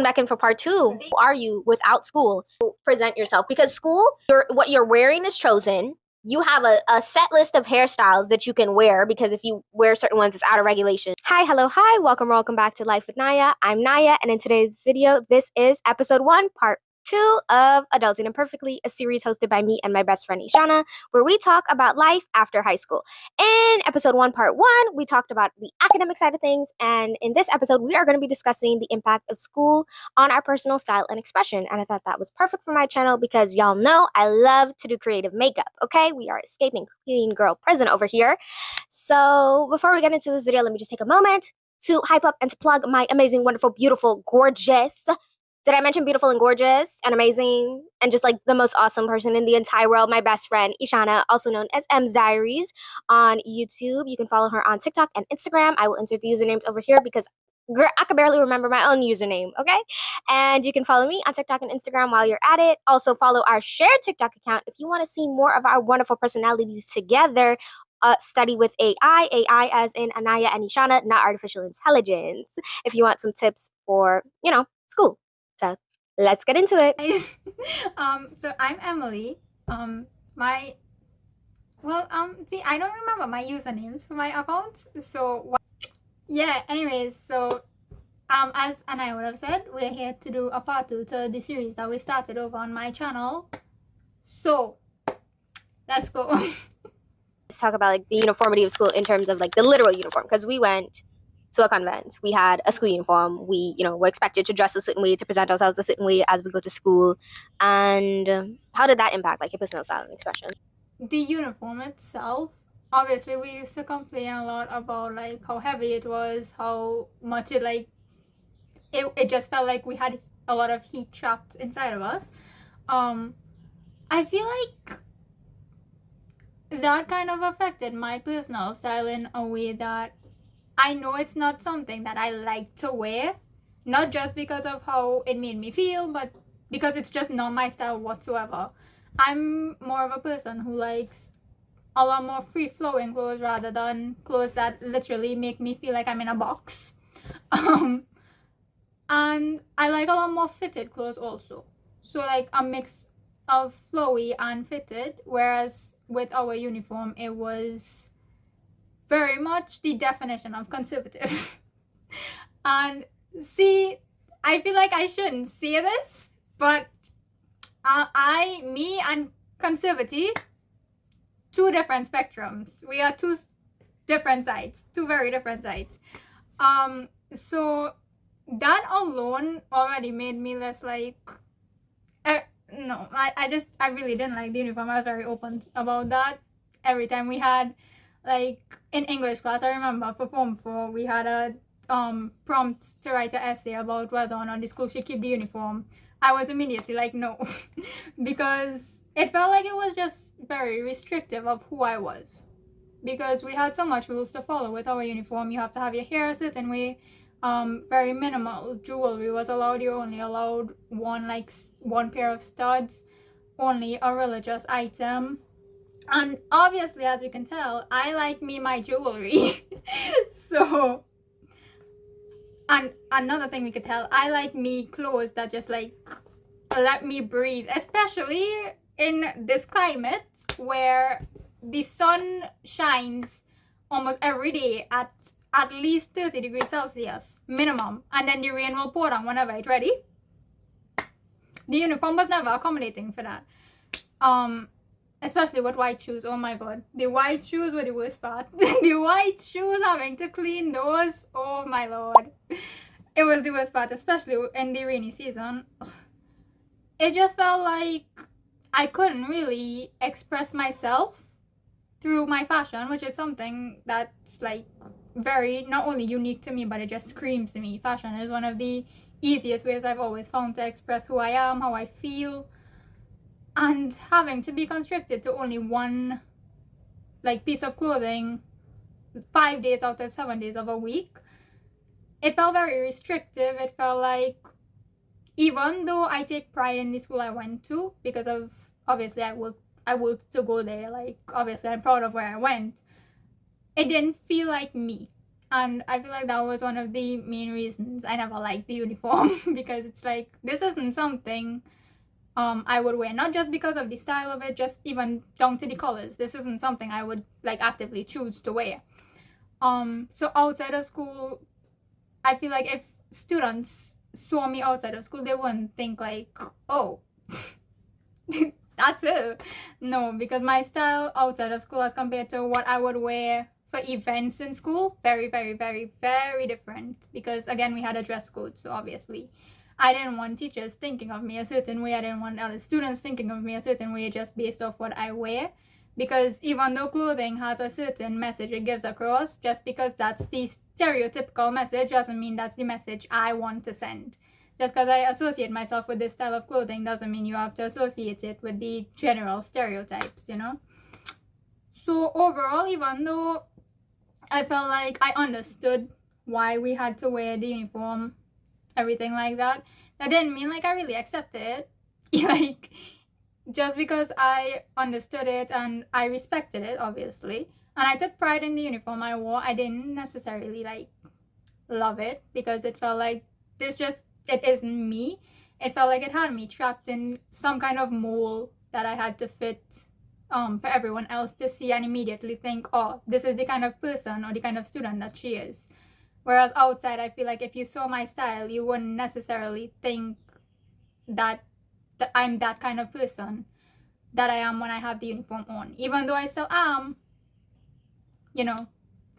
Back in for part 2. Who are you without school? Present yourself, because school, what you're wearing is chosen. You have a set list of hairstyles that you can wear, because if you wear certain ones, it's out of regulation. Hi, hello, hi, welcome back to Life with Naya. I'm Naya, and in today's video, this is episode 1, part 2 of Adulting Imperfectly, a series hosted by me and my best friend 𝐸𝐴𝐻, where we talk about life after high school. In episode 1, part 1, we talked about the academic side of things, and in this episode, we are going to be discussing the impact of school on our personal style and expression. And I thought that was perfect for my channel because y'all know I love to do creative makeup, okay? We are escaping clean girl prison over here. So before we get into this video, let me just take a moment to hype up and to plug my amazing, wonderful, beautiful, gorgeous, did I mention beautiful and gorgeous and amazing and just like the most awesome person in the entire world, my best friend 𝐸𝐻, also known as M's Diaries on YouTube. You can follow her on TikTok and Instagram. I will insert the usernames over here because girl, I can barely remember my own username, okay? And you can follow me on TikTok and Instagram while you're at it. Also follow our shared TikTok account if you want to see more of our wonderful personalities together. Study with AI as in Anaya and 𝐸𝐻, not artificial intelligence. If you want some tips for, school. So let's get into it. So I'm Emily. I don't remember my usernames for my accounts. So yeah, anyways, so as Anaya would have said, we're here to do a part 2 to the series that we started over on my channel. So let's go. Let's talk about like the uniformity of school in terms of like the literal uniform, because we went to a convent. We had a school uniform. We, were expected to dress a certain way, to present ourselves a certain way as we go to school. And how did that impact like your personal style and expression? The uniform itself, obviously we used to complain a lot about like how heavy it was, how much it just felt like we had a lot of heat trapped inside of us. I feel like that kind of affected my personal style in a way that I know it's not something that I like to wear, not just because of how it made me feel, but because it's just not my style whatsoever. I'm more of a person who likes a lot more free-flowing clothes rather than clothes that literally make me feel like I'm in a box. And I like a lot more fitted clothes also. So like a mix of flowy and fitted, whereas with our uniform, it was very much the definition of conservative. And see, I feel like I shouldn't say this, but me and conservative, two different spectrums. We are two different sides, two very different sides. So that alone already made me less like, no, I really didn't like the uniform. I was very open about that. Every time we had, like, in English class, I remember for Form 4, we had a prompt to write an essay about whether or not the school should keep the uniform. I was immediately like, no, because it felt like it was just very restrictive of who I was. Because we had so much rules to follow with our uniform. You have to have your hair a certain way. Very minimal jewelry was allowed. You're only allowed one pair of studs, only a religious item. And obviously, as we can tell, I like me my jewelry. So, and another thing we could tell, I like me clothes that just like let me breathe, especially in this climate where the sun shines almost every day at least 30 degrees Celsius minimum, and then the rain will pour down whenever it's ready. The uniform was never accommodating for that. Especially with white shoes. Oh my god, the white shoes were the worst part. The white shoes, having to clean those, oh my lord, it was the worst part, especially in the rainy season. It just felt like I couldn't really express myself through my fashion, which is something that's like very not only unique to me, but it just screams to me. Fashion is one of the easiest ways I've always found to express who I am, how I feel. And having to be constricted to only one like piece of clothing 5 days out of 7 days of a week, it felt very restrictive. It felt like, even though I take pride in the school I went to, because of obviously I worked to go there, like obviously I'm proud of where I went, it didn't feel like me. And I feel like that was one of the main reasons I never liked the uniform because it's like, this isn't something I would wear, not just because of the style of it, just even down to the colors. This isn't something I would like actively choose to wear. So outside of school, I feel like if students saw me outside of school, they wouldn't think like, oh, that's it. No, because my style outside of school as compared to what I would wear for events in school, very, very, very, very different. Because again, we had a dress code, so obviously I didn't want teachers thinking of me a certain way. I didn't want other students thinking of me a certain way just based off what I wear. Because even though clothing has a certain message it gives across, just because that's the stereotypical message doesn't mean that's the message I want to send. Just because I associate myself with this style of clothing doesn't mean you have to associate it with the general stereotypes, you know? So overall, even though I felt like I understood why we had to wear the uniform, everything like that, that didn't mean like I really accepted it. Like, just because I understood it and I respected it, obviously, and I took pride in the uniform I wore, I didn't necessarily like love it because it felt like it isn't me. It felt like it had me trapped in some kind of mold that I had to fit for everyone else to see and immediately think, oh, this is the kind of person or the kind of student that she is. Whereas outside, I feel like if you saw my style, you wouldn't necessarily think that I'm that kind of person that I am when I have the uniform on. Even though I still am, you know,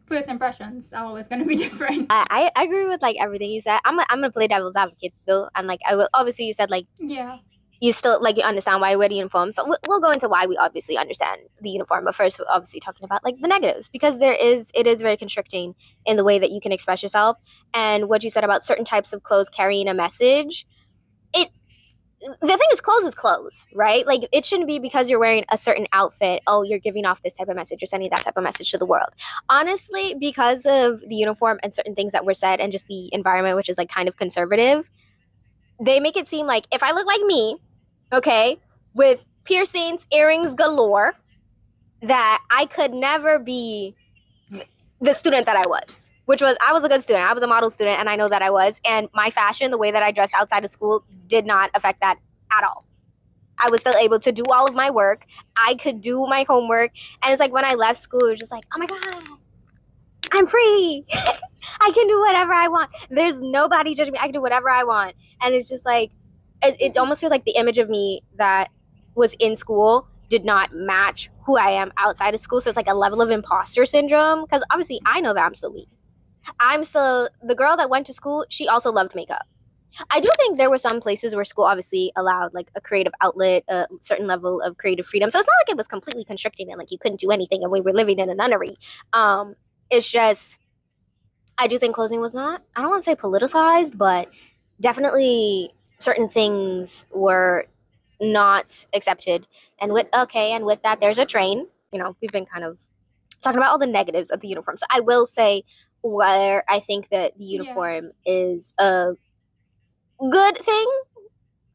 first impressions are always going to be different. I agree with like everything you said. I'm gonna play devil's advocate though, and like I will obviously you said like Yeah. you still like you understand why we wear the uniform. So we'll go into why we obviously understand the uniform, but first we're obviously talking about like the negatives because it is very constricting in the way that you can express yourself. And what you said about certain types of clothes carrying a message, the thing is clothes, right? Like it shouldn't be because you're wearing a certain outfit, oh, you're giving off this type of message, you're sending that type of message to the world. Honestly, because of the uniform and certain things that were said and just the environment, which is like kind of conservative, they make it seem like if I look like me, okay, with piercings, earrings galore, that I could never be the student that I was. Which was, I was a good student. I was a model student, and I know that I was. And my fashion, the way that I dressed outside of school, did not affect that at all. I was still able to do all of my work. I could do my homework. And it's like when I left school, it was just like, oh my God, I'm free. I can do whatever I want. There's nobody judging me. I can do whatever I want. And it's just like, it almost feels like the image of me that was in school did not match who I am outside of school. So it's like a level of imposter syndrome. Because obviously I know that I'm still me. I'm still the girl that went to school. She also loved makeup. I do think there were some places where school obviously allowed like a creative outlet, a certain level of creative freedom. So it's not like it was completely constricting and like you couldn't do anything and we were living in a nunnery. It's just I do think clothing was not, I don't want to say politicized, but definitely certain things were not accepted. And with that, there's a train. You know, we've been kind of talking about all the negatives of the uniform. So I will say where I think that the uniform is a good thing.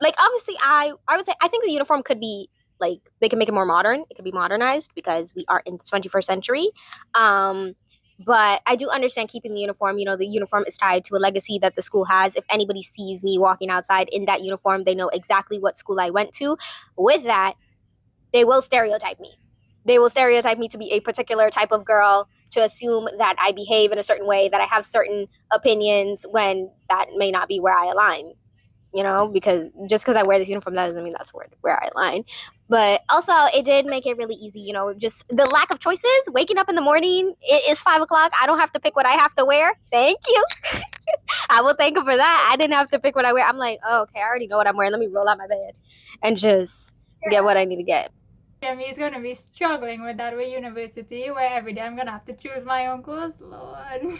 Like obviously I would say I think the uniform could be like they can make it more modern. It could be modernized because we are in the 21st century. But I do understand keeping the uniform. You know, the uniform is tied to a legacy that the school has. If anybody sees me walking outside in that uniform, they know exactly what school I went to. With that, they will stereotype me. They will stereotype me to be a particular type of girl, to assume that I behave in a certain way, that I have certain opinions when that may not be where I align. You know, because just because I wear this uniform, that doesn't mean that's where I align. But also, it did make it really easy, you know, just the lack of choices. Waking up in the morning, it is 5 o'clock. I don't have to pick what I have to wear. Thank you. I will thank him for that. I didn't have to pick what I wear. I'm like, oh, okay, I already know what I'm wearing. Let me roll out my bed and just get what I need to get. Jamie's gonna be struggling with that with university, where every day I'm gonna have to choose my own clothes. Lord.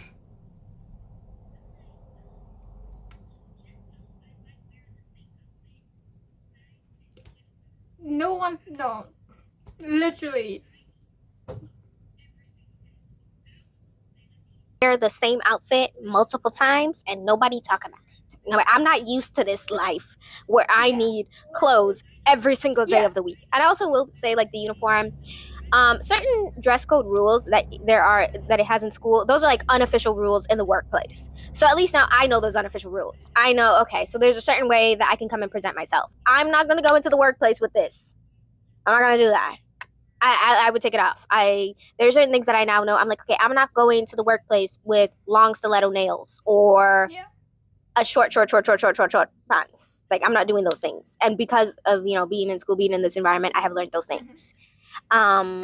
No, literally. Wear the same outfit multiple times and nobody talk about it. No, I'm not used to this life where I need clothes every single day of the week. And I also will say like the uniform, Certain dress code rules that it has in school, those are like unofficial rules in the workplace. So at least now I know those unofficial rules. I know, okay, so there's a certain way that I can come and present myself. I'm not going to go into the workplace with this. I'm not going to do that. I would take it off. There's certain things that I now know. I'm like, okay, I'm not going to the workplace with long stiletto nails or a short pants. Like, I'm not doing those things. And because of, being in school, being in this environment, I have learned those things. So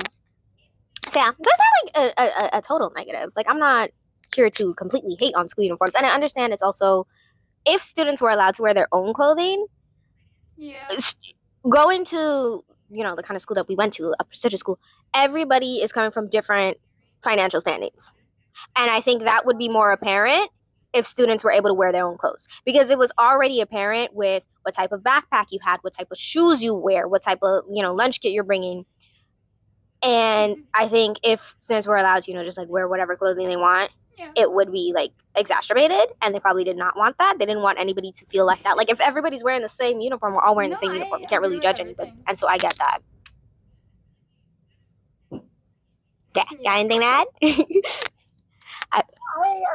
yeah, there's not like a total negative. Like, I'm not here to completely hate on school uniforms. And I understand it's also, if students were allowed to wear their own clothing, going to the kind of school that we went to, a prestigious school, everybody is coming from different financial standings. And I think that would be more apparent if students were able to wear their own clothes, because it was already apparent with what type of backpack you had, what type of shoes you wear, what type of, lunch kit you're bringing. And I think if students were allowed to, just like wear whatever clothing they want, it would be like exacerbated, and they probably did not want that. They didn't want anybody to feel left out. Like, if everybody's wearing the same uniform, we're all wearing the same uniform. You can't really judge anybody. And so I get that. Yeah, got anything to add? I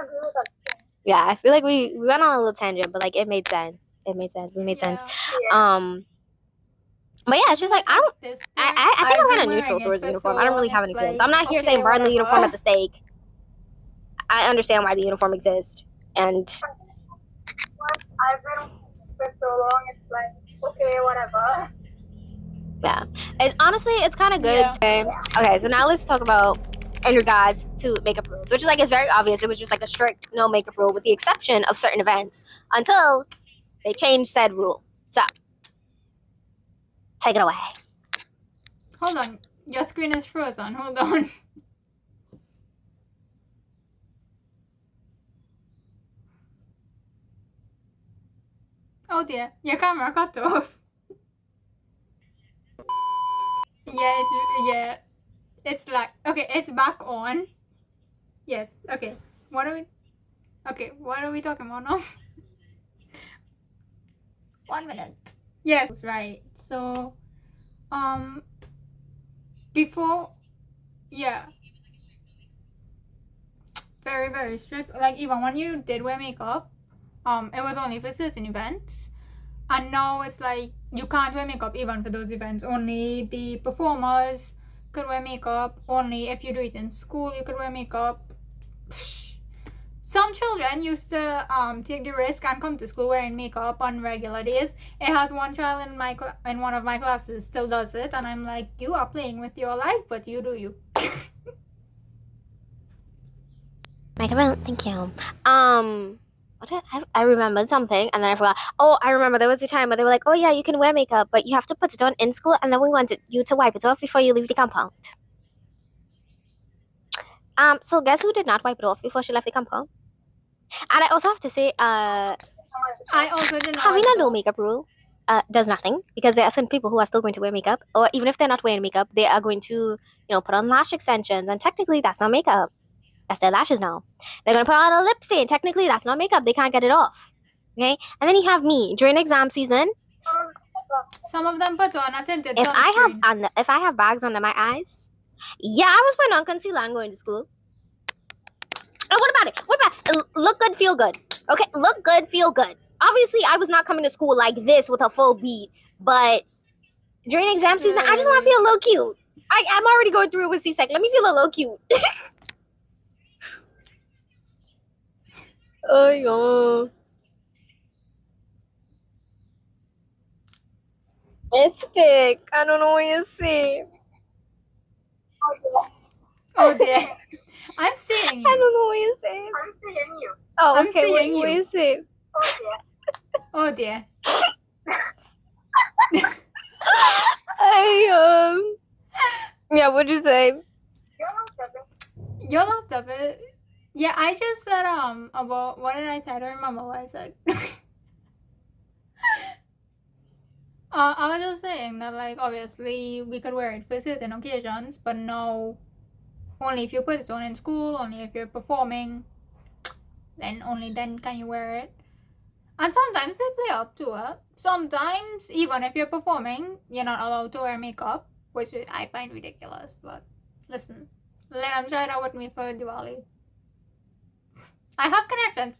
agree with that. Yeah, I feel like we went on a little tangent, but like it made sense. We made sense. Yeah. But yeah, it's just like I think I'm kind of neutral towards the uniform. I don't really have any feelings. I'm not here saying burn the uniform at the stake. I understand why the uniform exists, and I've been for so long. It's like, okay, whatever. Yeah, it's kind of good. Yeah. Okay, so now let's talk about in regards to makeup rules, which is like, it's very obvious. It was just like a strict no makeup rule, with the exception of certain events, until they changed said rule. So take it away. Hold on, your screen is frozen. Hold on. Oh dear, your camera cut off. It's like, okay, it's back on. Yes, okay. What are we talking about now? 1 minute. Yes, right. So, before, very, very strict. Like, even when you did wear makeup, it was only for certain events. And now it's like, you can't wear makeup even for those events. Only the performers could wear makeup. Only if you do it in school, you could wear makeup. Some children used to take the risk and come to school wearing makeup on regular days. It has one child in one of my classes still does it, and I'm like, you are playing with your life, but you do you. Makeup, thank you. I remembered something, and then I forgot. Oh, I remember there was a time where they were like, oh yeah, you can wear makeup, but you have to put it on in school, and then we wanted you to wipe it off before you leave the compound. So guess who did not wipe it off before she left the compound? And I also have to say, I also did not. Having a no makeup rule does nothing, because there are some people who are still going to wear makeup, or even if they're not wearing makeup, they are going to, put on lash extensions, and technically that's not makeup. That's their lashes now. They're going to put on a lip stain. Technically, that's not makeup. They can't get it off. Okay? And then you have me during exam season. Some of them put on a tinted sunscreen. If I have bags under my eyes, yeah, I was putting on concealer and going to school. And what about it? Look good, feel good. Okay? Look good, feel good. Obviously, I was not coming to school like this with a full beat, but during exam season, I just want to feel a little cute. I'm already going through it with C-Sec. Let me feel a little cute. Oh, yeah. Mystic. I don't know what you see. Oh, dear. I'm seeing you. I don't know what you say. I'm seeing you. Oh, okay. What you say? Oh, dear. Yeah, what'd you say? Your laptop is... Yeah, I just said, about... What did I say? I don't remember what I said. I was just saying that, like, obviously, we could wear it for certain occasions, but now, only if you put it on in school, only if you're performing, then only then can you wear it. And sometimes they play up to it. Sometimes, even if you're performing, you're not allowed to wear makeup. which I find ridiculous. But listen, let them try it out with me for Diwali. I have connections.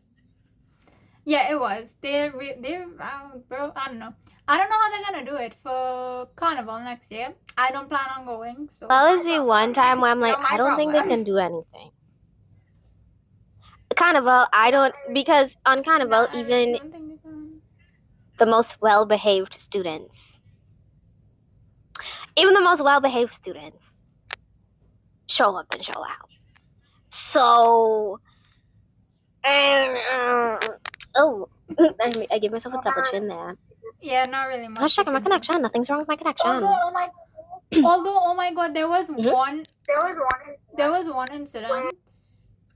Yeah, it was. Bro, I don't know. I don't know how they're gonna do it for Carnival next year. I don't plan on going. So Well, is the one time where I'm like, Not my I don't think they problem. can do anything. Carnival, I don't, because on Carnival, I even don't think they can. the most well-behaved students, even the most well-behaved students show up and show out. So, oh, I gave myself a double chin there. Yeah, not really much. I was checking my connection. Nothing's wrong with my connection. Although, oh my god, there was Mhm. one incident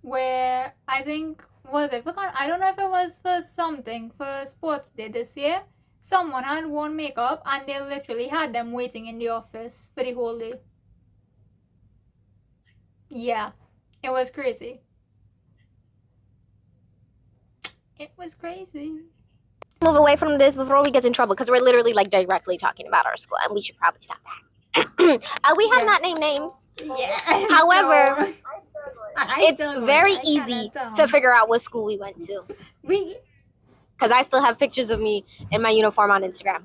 where I think I don't know if it was for something for sports day this year. Someone had worn makeup and they literally had them waiting in the office for the whole day. Yeah, it was crazy. It was crazy. Move away from this before we get in trouble, because we're literally like directly talking about our school, and we should probably stop that. We have not named names. Yeah. However, so, it's very easy to figure out what school we went to, because I still have pictures of me in my uniform on Instagram,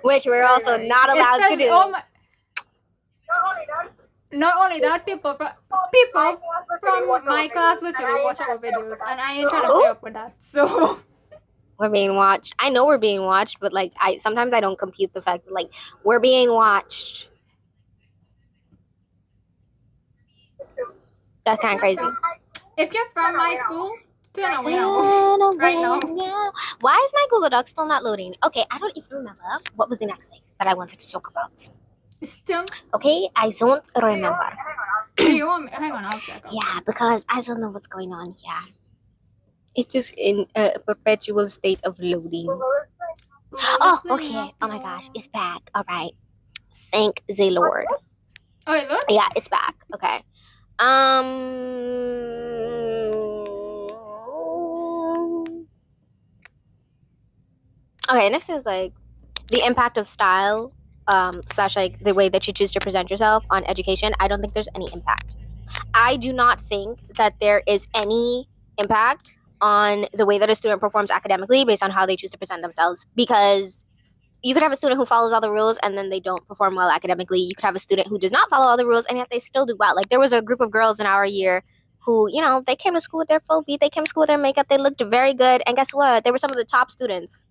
which we're also not allowed to do. Not only that, people from my class literally watch our videos, and I ain't trying to play up with that. So we're being watched. I know we're being watched, but like sometimes I don't compute the fact that like we're being watched. That's kind of crazy. If you're from my school, turn away now. Right now. Why is my Google Doc still not loading? Okay, I don't even remember what was the next thing that I wanted to talk about. Still. Okay, I don't remember. You want me? Hang on, I'll check. Yeah, because I don't know what's going on here. It's just in a perpetual state of loading. Oh, okay. Oh my gosh, it's back. All right. Thank the Lord. Oh, it looks? Yeah, it's back. Okay. Okay, next is like the impact of style, / like the way that you choose to present yourself on education. I don't think there's any impact. I do not think that there is any impact on the way that a student performs academically based on how they choose to present themselves, because you could have a student who follows all the rules and then they don't perform well academically. You could have a student who does not follow all the rules and yet they still do well. Like there was a group of girls in our year who, you know, they came to school with their full beat, they came to school with their makeup, they looked very good, and guess what? They were some of the top students.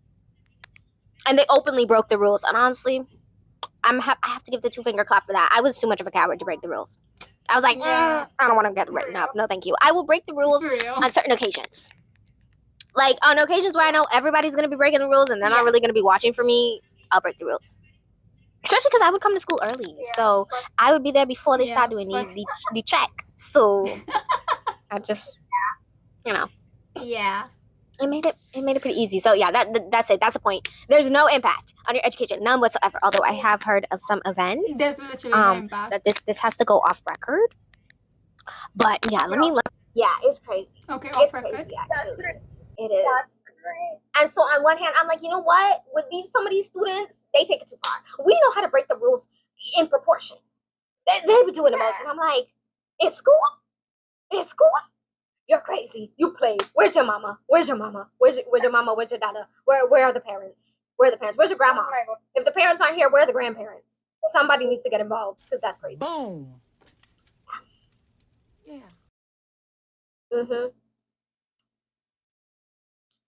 And they openly broke the rules. And honestly, I have to give the 2-finger clap for that. I was too much of a coward to break the rules. I was like, I don't want to get written up. No, thank you. I will break the rules on certain occasions. Like, on occasions where I know everybody's going to be breaking the rules and they're not really going to be watching for me, I'll break the rules. Especially because I would come to school early. So I would be there before they start doing the check. So I just, you know. Yeah. It made it pretty easy. So yeah, that's it. That's the point. There's no impact on your education, none whatsoever. Although I have heard of some events There's literally no impact. that this has to go off record. But yeah, yeah, it's crazy. Okay, it's crazy actually. It is. That's great. And so on one hand, I'm like, you know what? With some of these students, they take it too far. We know how to break the rules in proportion. They be doing the most, and I'm like, in school? You're crazy. You played. Where's your mama? Where's your mama? Where's your mama? Where's your dada? Where are the parents? Where are the parents? Where's your grandma? If the parents aren't here, where are the grandparents? Somebody needs to get involved, because that's crazy. Boom. Yeah.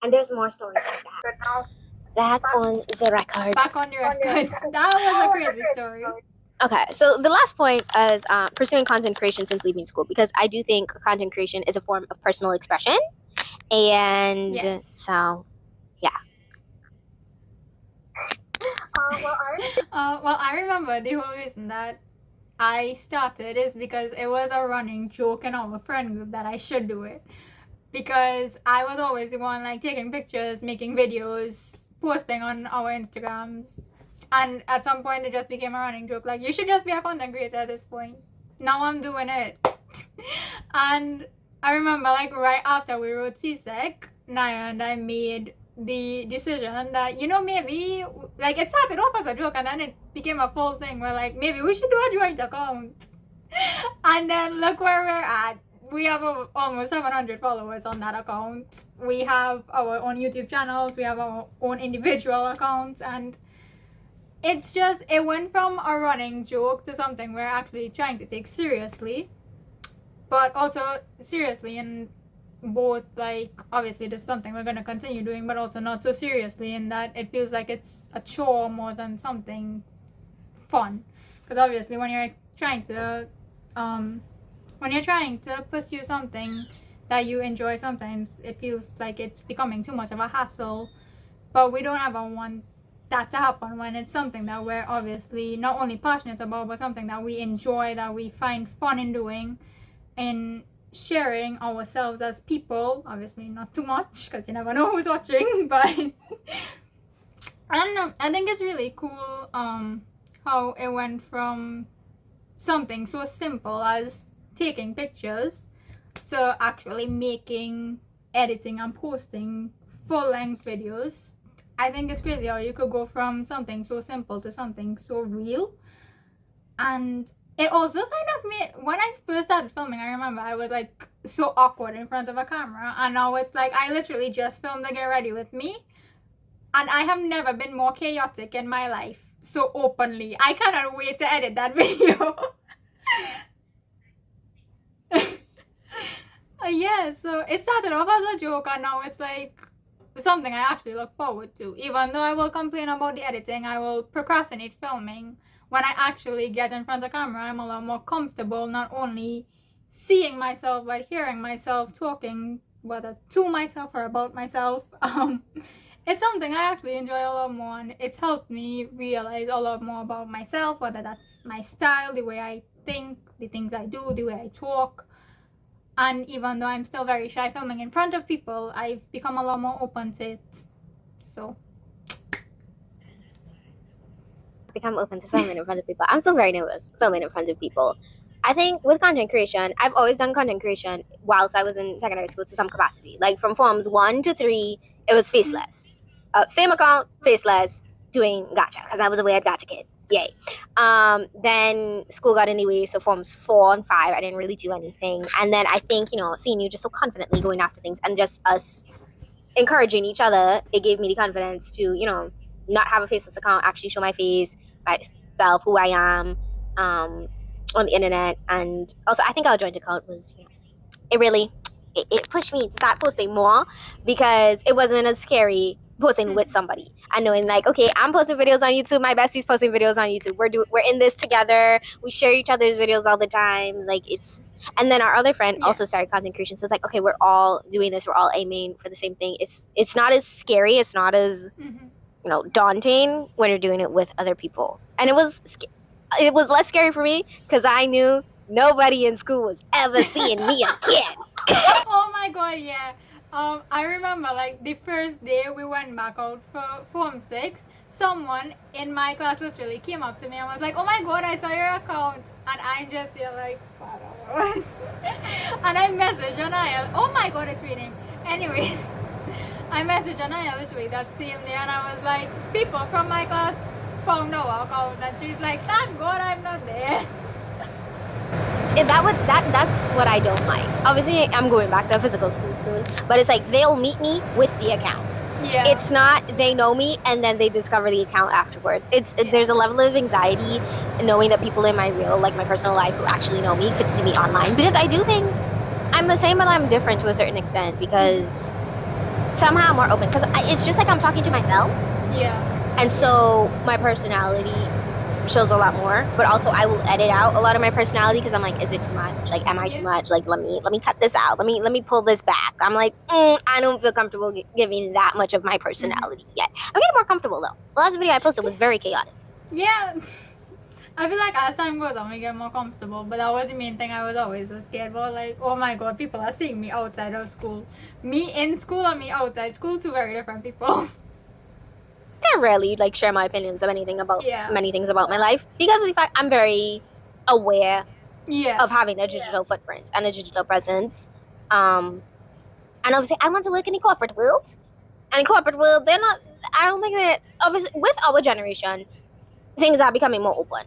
And there's more stories like that. Back on the record. Back on your record. That was a crazy story. Okay, so the last point is pursuing content creation since leaving school, because I do think content creation is a form of personal expression, and so, yeah. Well, I remember the whole reason that I started is because it was a running joke in our friend group that I should do it, because I was always the one like taking pictures, making videos, posting on our Instagrams. And at some point, it just became a running joke. Like, you should just be a content creator at this point. Now I'm doing it. And I remember, like, right after we wrote CSEC, Naya and I made the decision that, you know, maybe, like, it started off as a joke and then it became a full thing where, like, maybe we should do a joint account. And then look where we're at. We have almost 700 followers on that account. We have our own YouTube channels. We have our own individual accounts. And it's just, it went from a running joke to something we're actually trying to take seriously. But also seriously in both, like, obviously this is something we're going to continue doing, but also not so seriously in that it feels like it's a chore more than something fun. Because obviously when you're trying to pursue something that you enjoy, sometimes it feels like it's becoming too much of a hassle. But we don't ever want that to happen when it's something that we're obviously not only passionate about, but something that we enjoy, that we find fun in doing, in sharing ourselves as people. Obviously not too much, because you never know who's watching, but I don't know, I think it's really cool how it went from something so simple as taking pictures to actually making, editing and posting full-length videos. I think it's crazy how you could go from something so simple to something so real. And it also kind of made, when I first started filming, I remember I was like so awkward in front of a camera, and now it's like I literally just filmed a Get Ready With Me, and I have never been more chaotic in my life so openly. I cannot wait to edit that video. Yeah, so it started off as a joke and now it's like something I actually look forward to. Even though I will complain about the editing, I will procrastinate filming. When I actually get in front of the camera, I'm a lot more comfortable, not only seeing myself, but hearing myself talking, whether to myself or about myself. It's something I actually enjoy a lot more, and it's helped me realize a lot more about myself, whether that's my style, the way I think, the things I do, the way I talk. And even though I'm still very shy filming in front of people, I've become a lot more open to it. So become open to filming in front of people. I'm still very nervous filming in front of people. I think with content creation, I've always done content creation whilst I was in secondary school to some capacity. Like from forms 1 to 3, it was faceless. Same account, faceless, doing gacha, because I was a weird gacha kid. Yay. Then school got anyway, so forms 4 and 5, I didn't really do anything. And then I think, seeing you just so confidently going after things and just us encouraging each other, it gave me the confidence to, not have a faceless account, actually show my face, myself, who I am, on the internet. And also, I think our joint account was, it pushed me to start posting more, because it wasn't as scary posting with somebody and knowing like, okay, I'm posting videos on YouTube, my bestie's posting videos on YouTube, we're in this together, we share each other's videos all the time, like it's. And then our other friend also started content creation, so it's like, okay, we're all doing this, we're all aiming for the same thing. It's not as scary, it's not as daunting when you're doing it with other people. And it was less scary for me because I knew nobody in school was ever seeing me again. Oh my god, yeah. I remember like the first day we went back out for Form 6, someone in my class literally came up to me and was like, oh my god, I saw your account. And I'm just here like, what? And I messaged Anaya, oh my god, it's reading. Anyways, I messaged Anaya literally that same day and I was like, people from my class found our account, and she's like, thank god I'm not there. That's what I don't like. Obviously, I'm going back to a physical school soon, but it's like they'll meet me with the account. Yeah. It's not they know me and then they discover the account afterwards. There's a level of anxiety knowing that people in my real, like my personal life, who actually know me could see me online, because I do think I'm the same, but I'm different to a certain extent, because somehow I'm more open, because it's just like I'm talking to myself. Yeah. And so my personality shows a lot more, but also I will edit out a lot of my personality because I'm like, is it too much? Like, am I too much? Like, let me cut this out. Let me pull this back. I'm like, I don't feel comfortable giving that much of my personality yet. I'm getting more comfortable though. The last video I posted was very chaotic. Yeah. I feel like as time goes on, we get more comfortable, but that was the main thing I was always so scared about. Like, oh my god, people are seeing me outside of school. Me in school and me outside school, two very different people. I rarely share my opinions of anything about many things about my life, because of the fact I'm very aware of having a digital footprint and a digital presence. And obviously I want to work in the corporate world, And corporate world, they're not. I don't think that obviously with our generation, things are becoming more open.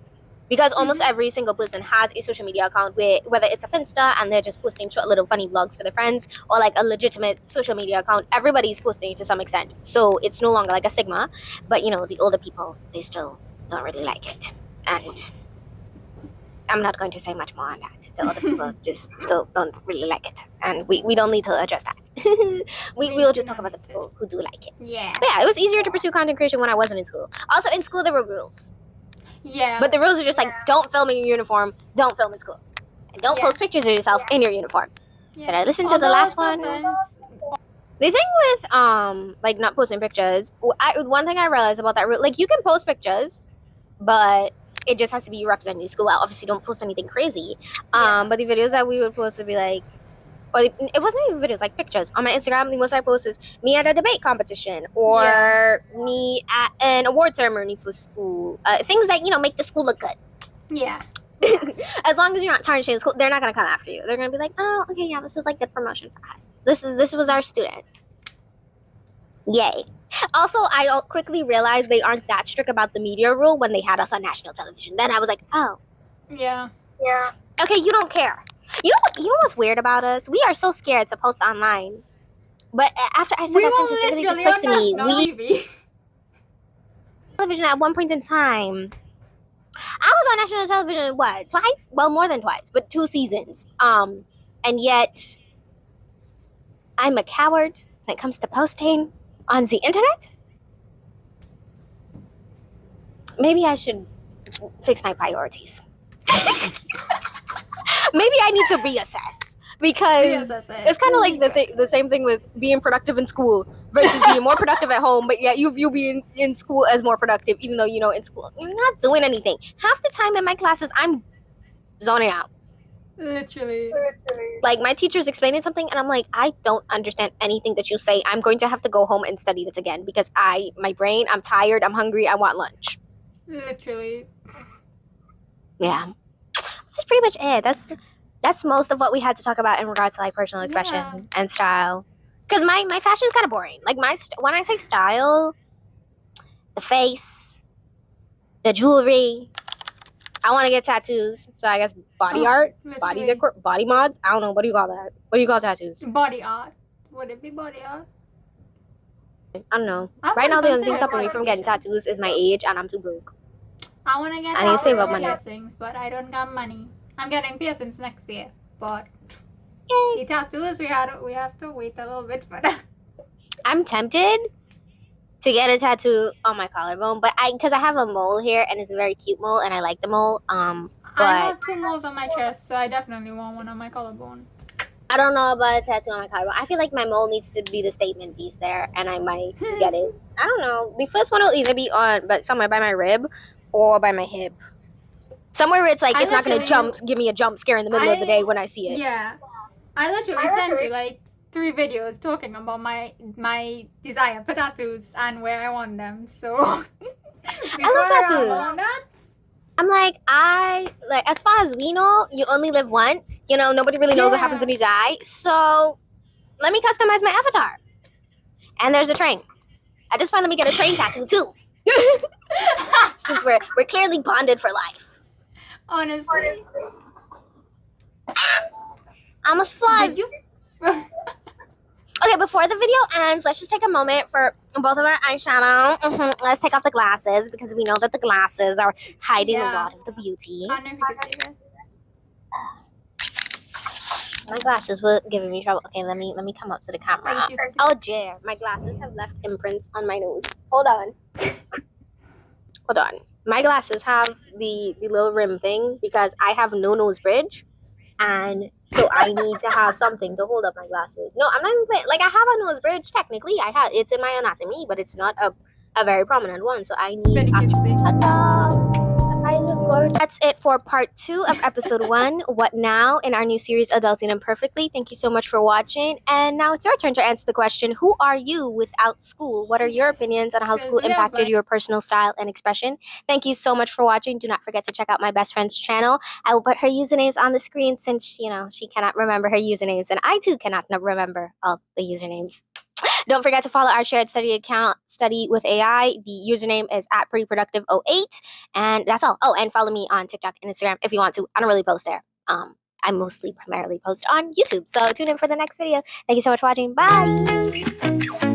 Because almost every single person has a social media account, whether it's a Finsta and they're just posting short little funny vlogs for their friends, or like a legitimate social media account, everybody's posting to some extent. So it's no longer like a stigma. But you know, the older people, they still don't really like it. And I'm not going to say much more on that. The other people just still don't really like it. And we don't need to address that. we'll just talk about the people who do like it. Yeah. But yeah, it was easier to pursue content creation when I wasn't in school. Also, in school, there were rules. Yeah. But the rules are just like, don't film in your uniform, don't film in school. And don't post pictures of yourself in your uniform. Yeah. Did I listen to the last one? The thing with, like, not posting pictures, one thing I realized about that rule, like, you can post pictures, but it just has to be representing the school. Obviously, don't post anything crazy. But the videos that we would post would be like, or it wasn't even videos, like pictures. On my Instagram, the most I post is me at a debate competition or me at an award ceremony for school. Things that, you know, make the school look good. Yeah. As long as you're not tarnishing the school, they're not going to come after you. They're going to be like, oh, okay, yeah, this is like good promotion for us. This was our student. Yay. Also, I quickly realized they aren't that strict about the media rule when they had us on national television. Then I was like, oh. Yeah. Okay, you don't care. You know what's weird about us? We are so scared to post online. But after I said that sentence, it really just clicked to me. We television at one point in time. I was on national television, what, twice? Well, more than twice, but 2 seasons. And yet, I'm a coward when it comes to posting on the internet. Maybe I should fix my priorities. Maybe I need to reassess, because it's kind of like the same thing with being productive in school versus being more productive at home, but yet you view being in school as more productive, even though, you know, in school you're not doing anything. Half the time in my classes, I'm zoning out. Literally. Like, my teacher's explaining something, and I'm like, I don't understand anything that you say. I'm going to have to go home and study this again, because my brain, I'm tired, I'm hungry, I want lunch. Literally. Yeah. That's pretty much it. That's most of what we had to talk about in regards to, like, personal expression and style. Because my fashion is kind of boring. Like, when I say style, the face, the jewelry, I want to get tattoos. So I guess body art, body decor, body mods. I don't know. What do you call that? What do you call tattoos? Body art. Would it be body art? I don't know. Right now, the only thing stopping me from getting tattoos is my age, and I'm too broke. I want to get I need to save up money. piercings, but I don't got money. I'm getting piercings next year, but the tattoos, we have to wait a little bit for that. I'm tempted to get a tattoo on my collarbone, but because I have a mole here, and it's a very cute mole, and I like the mole. But I have 2 moles on my chest, so I definitely want one on my collarbone. I don't know about a tattoo on my collarbone. I feel like my mole needs to be the statement piece there, and I might get it. I don't know. The first one will either be somewhere by my rib or by my hip. Somewhere where it's like, it's not going to give me a jump scare in the middle of the day when I see it. Yeah. I literally sent you like 3 videos talking about my desire for tattoos and where I want them. So I love tattoos. I'm like, as far as we know, you only live once. You know, nobody really knows what happens when you die. So let me customize my avatar. And there's a train. At this point, let me get a train tattoo too. Since we're clearly bonded for life. Honestly. I almost fly. Okay, before the video ends, let's just take a moment for both of our eyeshadow. Let's take off the glasses, because we know that the glasses are hiding a lot of the beauty. I don't know if you can see that. My glasses were giving me trouble. Okay, let me come up to the camera. Oh dear, my glasses have left imprints on my nose. Hold on. Hold on. My glasses have the little rim thing because I have no nose bridge, and so I need to have something to hold up my glasses. No, I'm not even playing. Like, I have a nose bridge, technically. It's in my anatomy, but it's not a very prominent one, so I need That's it for part 2 of episode 1, What Now, in our new series, Adulting Imperfectly. Thank you so much for watching. And now it's your turn to answer the question, who are you without school? What are your opinions on how school impacted your personal style and expression? Thank you so much for watching. Do not forget to check out my best friend's channel. I will put her usernames on the screen since, you know, she cannot remember her usernames. And I, too, cannot remember all the usernames. Don't forget to follow our shared study account, Study with AI. The username is at prettyproductive08. And that's all. Oh, and follow me on TikTok and Instagram if you want to. I don't really post there. I mostly primarily post on YouTube. So tune in for the next video. Thank you so much for watching. Bye.